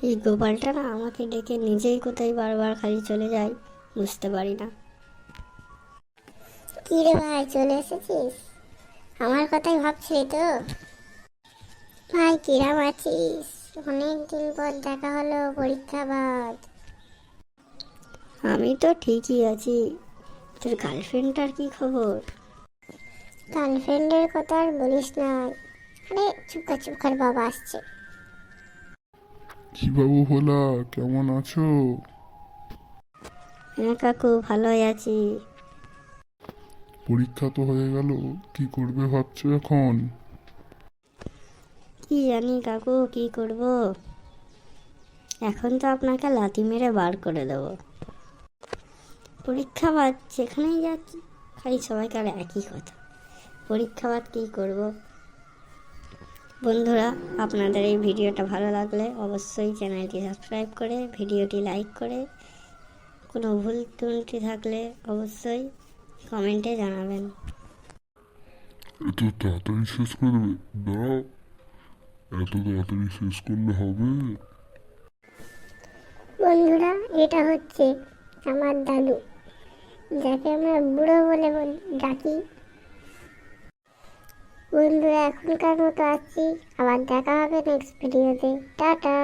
এই গোপালটা না আমাকে ডেকে নিজেই কোথায় বারবার খালি চলে যায়, বুঝতে পারি না। কি রে ভাই, চলে এসেছিস? আমার কথাই ভাবছিলি তো? ভাই কিরাম আছিস? অনেকদিন পর দেখা হলো, পরীক্ষা বাদ। আমি তো ঠিকই আছি। তোর গার্লফ্রেন্ডটার কি খবর? গার্লফ্রেন্ডের কথা আর বলিস না। আরে চুপ কর, বাবা আসছে। কি বাবু ভোলা, কেমন আছো? হ্যাঁ কাকু, ভালোই আছি। পরীক্ষা তো হয়ে গেল, কি করবে ভাবছো এখন? কি জানি কাকু, কি করব। এখন তো আপনাকে লাথি মেরে বার করে দেবো। পরীক্ষা বাদ যেখানেই যাচ্ছি খালি সবাইকার একই কথা, পরীক্ষা বাদ কী করব। বন্ধুরা, আপনাদের এই ভিডিওটা ভালো লাগলে অবশ্যই চ্যানেলটি সাবস্ক্রাইব করে ভিডিওটি লাইক করে কোনো ভুল ত্রুটি থাকলে অবশ্যই কমেন্টে জানাবেন। এত তাড়াতাড়ি শেষ করবে? দাঁড়াও, এত তাড়াতাড়ি শেষ করলে হবে? বন্ধুরা, এটা হচ্ছে আমার দাদু, যাকে আমরা বুড়ো বলে ডাকি। বন্ধুরা, এখনকার মতো আসছি, আবার দেখা হবে নেক্সট ভিডিওতে। টাটা।